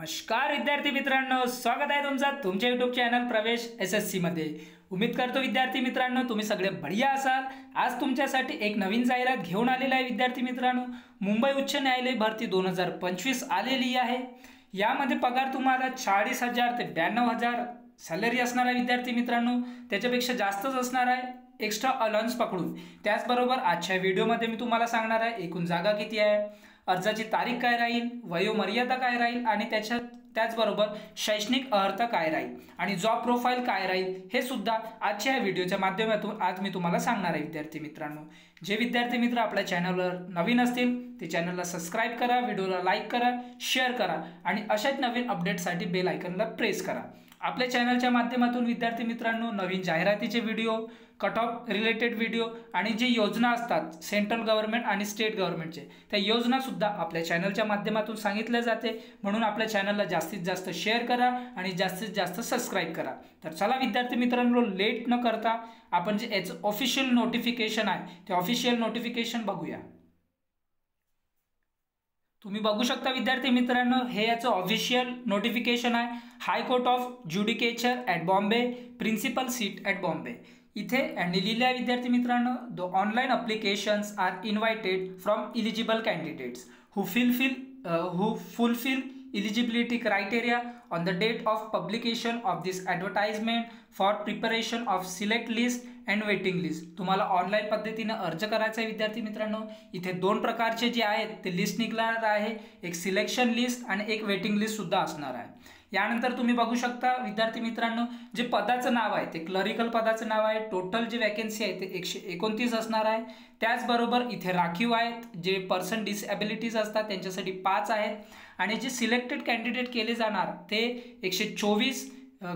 नमस्कार विद्यार्थी मित्रांनो, स्वागत आहे तुमचं तुमच्या यूट्यूब चॅनल प्रवेश SSC मध्ये। उम्मीद करतो विद्यार्थी मित्रांनो तुम्ही सगळे बढिया असाल। आज तुमच्यासाठी एक नवीन जाहिरात घेऊन आलेला आहे विद्यार्थी मित्रांनो। मुंबई उच्च न्यायालय भरती 2025 आलेली आहे। यामध्ये पगार तुम्हाला 40,000 ते 92,000 सॅलरी असणार आहे विद्यार्थी मित्रांनो। त्याच्यापेक्षा जास्तच असणार आहे एक्स्ट्रा अलाउन्स पकडून। त्याचबरोबर आजच्या व्हिडिओमध्ये मी तुम्हाला सांगणार आहे एकूण जागा किती आहे, अर्जाची तारीख काय राहील, वयोमर्यादा काय राहील आणि त्याचबरोबर शैक्षणिक अर्हता काय राहील आणि जॉब प्रोफाइल काय राहील हे सुद्धा आजच्या व्हिडिओच्या माध्यमातून आज मी तुम्हाला सांगणार आहे विद्यार्थी मित्रांनो। जे विद्यार्थी मित्र आपल्या चॅनलवर नवीन असतील ते चॅनलला सबस्क्राइब करा, व्हिडिओला लाईक करा, शेअर करा आणि अशाच नवीन अपडेटसाठी बेल आयकॉनला प्रेस करा। आपल्या चॅनलच्या माध्यमातून विद्यार्थी मित्रांनो नवीन जाहिरातीचे video, cut off related video आणि जे योजना असतात सेंट्रल गव्हर्नमेंट आणि स्टेट गव्हर्नमेंटचे त्या योजना सुद्धा आपल्या चॅनलच्या माध्यमातून सांगितल्या जाते। म्हणून आपल्या चॅनलला जास्तीत जास्त शेअर करा आणि जास्तीत जास्त सबस्क्राइब करा। तर चला विद्यार्थी मित्रांनो लेट न करता आपण जे याचं ऑफिशियल नोटिफिकेशन आहे ते ऑफिशियल नोटिफिकेशन बघूया। तुम्ही बघू शकता विद्यार्थी मित्रांनो हे याचं ऑफिशियल नोटिफिकेशन आहे। High court of judicature at Bombay, principal seat at Bombay. इथे लिहिलं आहे विद्यार्थी मित्रांनो the online applications are invited from eligible candidates who fulfil eligibility criteria on the date of publication of this advertisement for preparation of select list and waiting list। तुम्हाला online पद्धतीने अर्ज करायचा आहे विद्यार्थी मित्रांनो। इथे दोन प्रकारचे जे आहेत ते लिस्ट निघणार आहे, एक सिलेक्शन लिस्ट आणि एक वेटिंग लिस्ट सुद्धा असणार आहे। यानंतर तुम्ही बघू शकता विद्यार्थी मित्रांनो जे पदाचं नाव आहे ते क्लरिकल पदाचं नाव आहे। टोटल जी वॅकन्सी आहे ते 129 असणार आहे। त्याचबरोबर इथे राखीव आहेत, जे पर्सन डिसेबिलिटीज असतात त्यांच्यासाठी 5 आहेत आणि जे सिलेक्टेड कॅन्डिडेट केले जाणार ते 124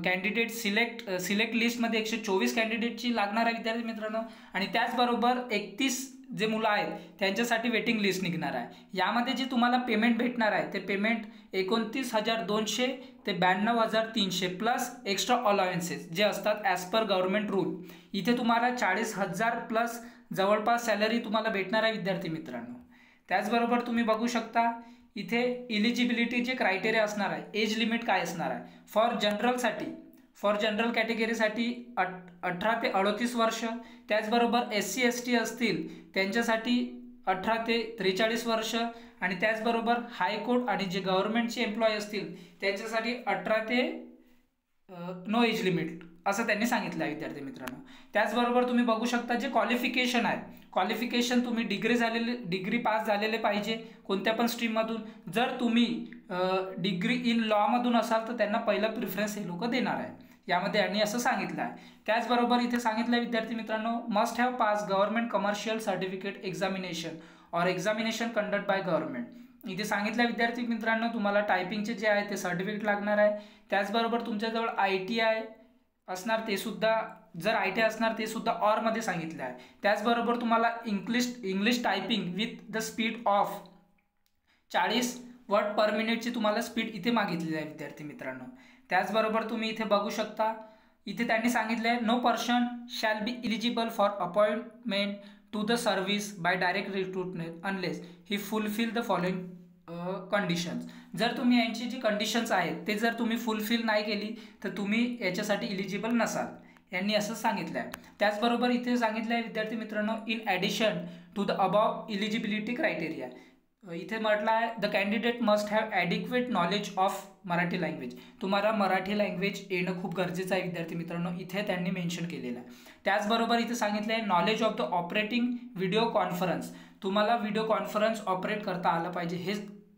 कॅन्डिडेट सिलेक्ट लिस्टमध्ये 124 कॅन्डिडेटची लागणार आहे विद्यार्थी मित्रांनो। आणि त्याचबरोबर 31 जे मुलं आहेत त्यांच्यासाठी वेटिंग लिस्ट निघणार आहे। यामध्ये जे तुम्हाला पेमेंट भेटणार आहे ते पेमेंट 29,200 ते 92,300 प्लस एक्स्ट्रा अलाउन्सेस जे असतात ॲज पर गव्हर्नमेंट रूल। इथे तुम्हाला 40,000 प्लस जवळपास सॅलरी तुम्हाला भेटणार आहे विद्यार्थी मित्रांनो। त्याचबरोबर तुम्ही बघू शकता इथे इलिजिबिलिटीचे क्रायटेरिया असणार आहे, एज लिमिट काय असणार आहे। फॉर जनरल कॅटेगरीसाठी 18 ते 38 वर्ष। त्याचबरोबर SC ST असतील त्यांच्यासाठी 18 ते 43 वर्ष आणि त्याचबरोबर हायकोर्ट आणि जे गव्हर्नमेंटचे एम्प्लॉई असतील त्यांच्यासाठी 18 ते नो एज लिमिट असं त्यांनी सांगितलं आहे विद्यार्थी मित्रांनो। त्याचबरोबर तुम्ही बघू शकता जे क्वालिफिकेशन आहे, क्वालिफिकेशन तुम्ही डिग्री पास झालेले पाहिजे कोणत्या पण स्ट्रीममधून। जर तुम्ही डिग्री इन लॉमधून असाल तर त्यांना पहिला प्रिफरन्स हे लोक देणार आहे, यामध्ये यांनी असं सांगितलं आहे। त्याचबरोबर इथे सांगितलं आहे विद्यार्थी मित्रांनो must have pass government commercial certificate examination और एक्झामिनेशन कंडक्ट बाय गव्हर्नमेंट। इथे सांगितलं विद्यार्थी मित्रांनो तुम्हाला टायपिंगचे जे आहे ते सर्टिफिकेट लागणार आहे। त्याचबरोबर तुमच्याजवळ ITI असणार ते सुद्धा, जर ITI असणार ते सुद्धा ऑर मध्ये सांगितलं आहे। त्याचबरोबर तुम्हाला English typing with the speed of 40 word per मिनिटची तुम्हाला स्पीड इथे मागितलेली आहे विद्यार्थी मित्रांनो। त्याचबरोबर तुम्ही इथे बघू शकता इथे त्यांनी सांगितलं आहे no person shall be eligible for appointment to the service by direct recruitment unless he fulfil the following conditions. जर तुम्ही यांची जी कंडिशन्स आहेत ते जर तुम्ही फुलफिल नाही केली तर तुम्ही याच्यासाठी इलिजिबल नसाल, यांनी असं सांगितलं आहे। त्याचबरोबर इथे सांगितलं आहे विद्यार्थी मित्रांनो in addition to the above eligibility criteria इथे म्हटलं आहे the candidate must have adequate knowledge of Marathi language. तुम्हाला मराठी लँग्वेज येणं खूप गरजेचं आहे विद्यार्थी मित्रांनो, इथे त्यांनी मेन्शन केलेलं आहे। त्याचबरोबर इथे सांगितलं आहे knowledge of the operating video conference, तुम्हाला व्हिडिओ कॉन्फरन्स ऑपरेट करता आलं पाहिजे हे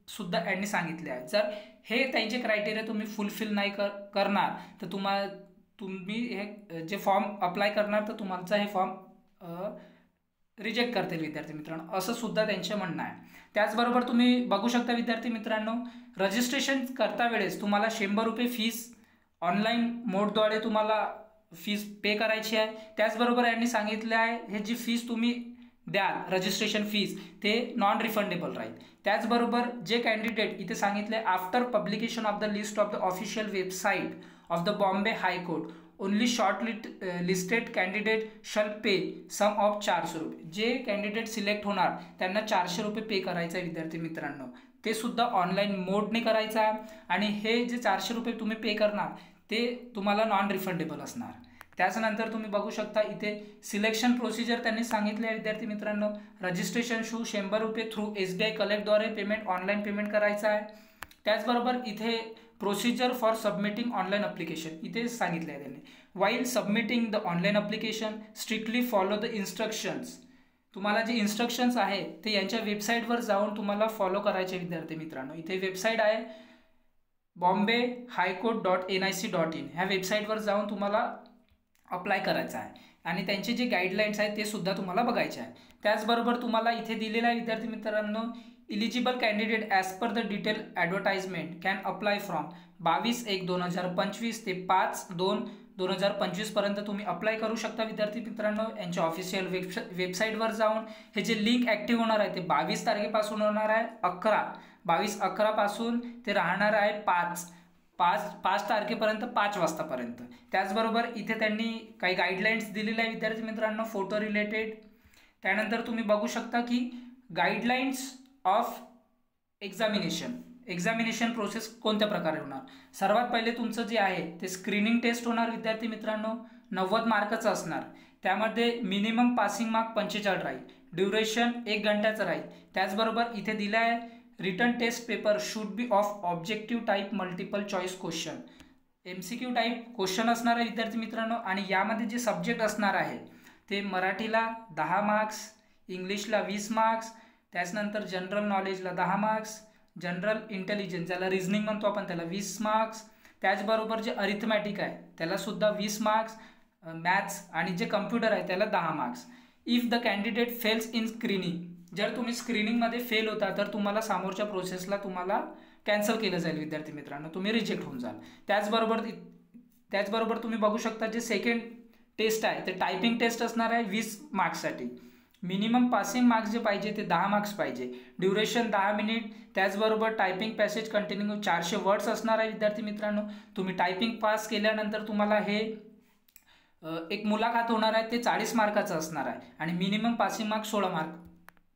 सुद्धा यांनी सांगितले आहे। जर हे त्यांचे क्रायटेरिया तुम्ही फुलफिल नाही करणार तर तुम्ही हे जे फॉर्म अप्लाय करणार तर तुमचा हे फॉर्म रिजेक्ट करतील विद्यार्थी मित्रांनो, असं सुद्धा त्यांचे म्हणणं आहे। त्याचबरोबर तुम्ही बघू शकता विद्यार्थी मित्रांनो रजिस्ट्रेशन करता वेळेस तुम्हाला 100 रुपये फीस ऑनलाईन मोडद्वारे तुम्हाला फीस पे करायची आहे। त्याचबरोबर यांनी सांगितलं आहे हे जी फीस तुम्ही द्याल रजिस्ट्रेशन फीस ते नॉन रिफंडेबल राहील। त्याचबरोबर जे कॅन्डिडेट इथे सांगितले after publication of the list of the official website of the Bombay high court only listed candidate shall pay sum of 400 रुपये। जे कॅन्डिडेट सिलेक्ट होणार त्यांना 400 रुपये पे करायचं आहे विद्यार्थी मित्रांनो। ते सुद्धा ऑनलाईन मोडने करायचं आहे आणि हे जे 400 रुपये तुम्ही पे करणार ते तुम्हाला नॉन रिफंडेबल असणार. त्याच्यानंतर तुम्ही बघू शकता इथे सिलेक्शन प्रोसिजर त्यांनी सांगितले आहे विद्यार्थी मित्रांनो. रजिस्ट्रेशन 100 रुपये थ्रू SBI कलेक्टद्वारे पेमेंट ऑनलाईन पेमेंट करायचं आहे. त्याचबरोबर इथे procedure for submitting online application इथे सांगितले आहे त्यांनी. While submitting the online application strictly follow the instructions. तुम्हाला जे इन्स्ट्रक्शन्स आहेत ते यांच्या वेबसाईटवर जाऊन तुम्हाला फॉलो करायचे विद्यार्थी मित्रांनो. इथे वेबसाईट आहे bombay.highcourt.nic.in. ह्या वेबसाईटवर जाऊन तुम्हाला अप्लाय करायचं आहे आणि त्यांचे जे गाईडलाईन्स आहेत ते सुद्धा तुम्हाला बघायचे आहे. त्याचबरोबर तुम्हाला इथे दिलेलं आहे विद्यार्थी मित्रांनो, eligible candidate as per the detail advertisement can apply from 22/1/2025 ते 5/2/2025 पर्यंत तुम्ही अप्लाय करू शकता विद्यार्थी मित्रांनो. यांच्या ऑफिशियल वेबसाईटवर जाऊन हे जे लिंक ॲक्टिव्ह होणार आहे ते 22 तारखेपासून होणार आहे. 22/11 पासून ते राहणार आहे 5 तारखेपर्यंत 5 वाजतापर्यंत. त्याचबरोबर इथे त्यांनी काही गाईडलाईन्स दिलेले आहे विद्यार्थी मित्रांनो फोटो रिलेटेड. त्यानंतर तुम्ही बघू शकता की गाईडलाईन्स ऑफ एक्झामिनेशन प्रोसेस कोणत्या प्रकारे होणार. सर्वात पहिले तुमचं जे आहे ते स्क्रीनिंग टेस्ट होणार विद्यार्थी मित्रांनो. 90 मार्काचं असणार. त्यामध्ये मिनिमम पासिंग मार्क 45 राहील. ड्युरेशन 1 घंट्याचं राहील. त्याचबरोबर इथे दिलं आहे written test paper should be of objective type multiple choice question. MCQ type question असणार आहे विद्यार्थी मित्रांनो. आणि यामध्ये जे सब्जेक्ट असणार आहे ते मराठीला 10 मार्क्स, इंग्लिशला 20 मार्क्स, त्याचनंतर जनरल नॉलेजला 10 मार्क्स, जनरल इंटेलिजन्स ज्याला रिझनिंग म्हणतो आपण त्याला 20 मार्क्स, त्याचबरोबर जे अरिथमॅटिक आहे त्याला सुद्धा 20 मार्क्स, मॅथ्स आणि जे कम्प्युटर आहे त्याला 10 marks. If the candidate fails in screening, जर तुम्ही स्क्रीनिंगमध्ये फेल होता तर तुम्हाला समोरच्या प्रोसेसला तुम्हाला कॅन्सल केलं जाईल विद्यार्थी मित्रांनो, तुम्ही रिजेक्ट होऊन जाल. त्याचबरोबर तुम्ही बघू शकता जे सेकंड टेस्ट आहे ते टायपिंग टेस्ट असणार आहे 20 मार्क्ससाठी. मिनिमम पासिंग मार्क्स जे पाहिजे ते 10 मार्क्स पाहिजे. Duration 10 minute. त्याचबरोबर टायपिंग पॅसेज कंटिन्यू 400 वर्ड्स असणार आहे विद्यार्थी मित्रांनो. तुम्ही टायपिंग पास केल्यानंतर तुम्हाला हे एक मुलाखत होणार आहे ते 40 मार्काचं असणार आहे आणि मिनिमम पासिंग मार्क्स 16 मार्क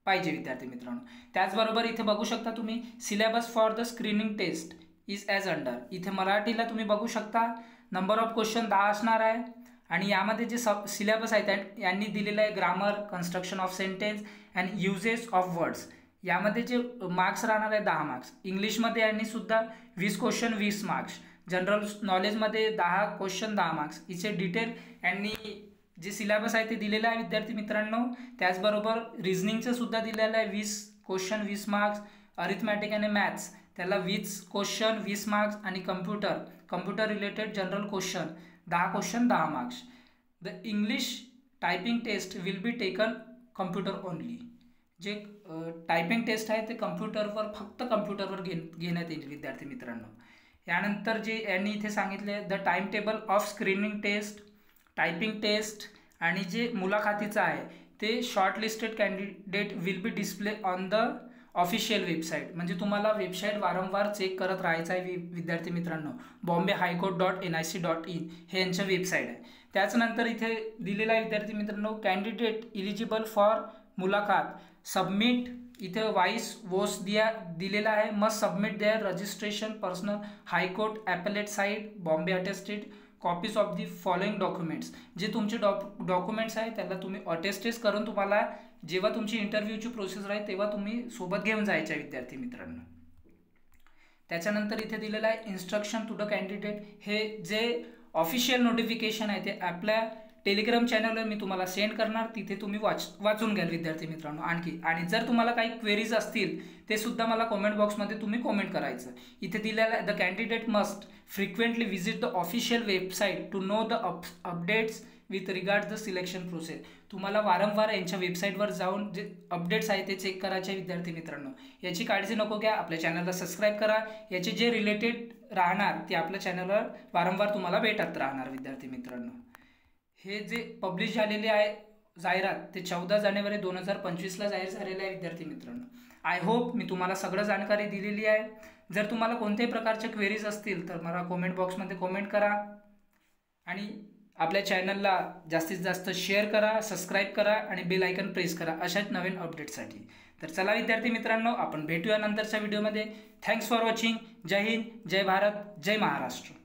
पाहिजे विद्यार्थी मित्रांनो. त्याचबरोबर इथे बघू शकता तुम्ही syllabus for the screening test is as under. इथे मराठीला तुम्ही बघू शकता नंबर ऑफ क्वेश्चन 10 असणार आहे आणि यामध्ये जे सिलेबस आहे यांनी दिलेलं आहे grammar, construction of sentence and uses of words. यामध्ये जे मार्क्स राहणार आहे 10 मार्क्स. इंग्लिशमध्ये यांनी सुद्धा 20 क्वेश्चन 20 मार्क्स. जनरल नॉलेजमध्ये 10 क्वेश्चन 10 मार्क्स. इथे डिटेल यांनी जे सिलेबस आहे ते दिलेलं आहे विद्यार्थी मित्रांनो. त्याचबरोबर रिझनिंगचं सुद्धा दिलेलं आहे 20 क्वेश्चन 20 मार्क्स. अरिथमॅटिक आणि मॅथ्स त्याला 20 क्वेश्चन 20 मार्क्स आणि computer related general question 10 question 10 marks. The English typing test will be taken computer only. जे टायपिंग टेस्ट आहे ते फक्त कम्प्युटरवर घेण्यात येईल विद्यार्थी मित्रांनो. यानंतर जे यांनी इथे सांगितले the time table of screening test, typing test आणि जे मुलाखतीचं आहे ते shortlisted candidate will be display on the official website. म्हणजे तुम्हाला वेबसाईट वारंवार चेक करत राहायचं आहे विद्यार्थी मित्रांनो. bombay.highcourt.nic.in हे यांचं वेबसाईट आहे. त्याचनंतर इथे दिलेलं आहे विद्यार्थी मित्रांनो कॅन्डिडेट इलिजिबल फॉर मुलाखत सबमिट. इथे वॉइस दिलेला आहे. Must submit their registration personal high court appellate side Bombay attested copies of the following documents. जे तुमचे डॉक्युमेंट्स आहे त्याला तुम्ही अटेस्टेड करून तुम्हाला जेव्हा तुमची इंटरव्ह्यूची प्रोसेस राहील तेव्हा तुम्ही सोबत घेऊन जायच्या विद्यार्थी मित्रांनो. त्याच्यानंतर इथे दिलेलं आहे इन्स्ट्रक्शन टू द कॅन्डिडेट. हे जे ऑफिशियल नोटिफिकेशन आहे ते आपल्या टेलिग्राम चॅनलवर मी तुम्हाला सेंड करणार. तिथे तुम्ही वाचून घ्याल विद्यार्थी मित्रांनो आणखी. आणि जर तुम्हाला काही क्वेरीज असतील ते सुद्धा मला कॉमेंट बॉक्समध्ये तुम्ही कॉमेंट करायचं. इथे दिलेलं आहे the candidate must frequently visit the official website to know the updates with regard the selection process. तुम्हाला वारंवार यांच्या वेबसाईटवर जाऊन जे अपडेट्स आहे ते चेक करायचे विद्यार्थी मित्रांनो. याची काळजी नको घ्या. आपल्या चॅनलला सबस्क्राईब करा. याचे जे रिलेटेड राहणार ते आपल्या चॅनलवर वारंवार तुम्हाला भेटत राहणार विद्यार्थी मित्रांनो. हे जे पब्लिश झालेले आहे जाहिरात ते 14 जानेवारी 2025ला जाहीर झालेलं आहे विद्यार्थी मित्रांनो. आय होप मी तुम्हाला सगळं जानकारी दिलेली आहे. जर तुम्हाला कोणत्याही प्रकारच्या क्वेरीज असतील तर मला कॉमेंट बॉक्समध्ये कॉमेंट करा आणि आपल्या चॅनलला जास्तीत जास्त शेअर करा, सबस्क्राईब करा आणि बेल आयकन प्रेस करा अशाच नवीन अपडेटसाठी. तर चला विद्यार्थी मित्रांनो, आपण भेटूया नंतरच्या व्हिडिओमध्ये. Thanks for watching. जय हिंद, जय भारत, जय महाराष्ट्र.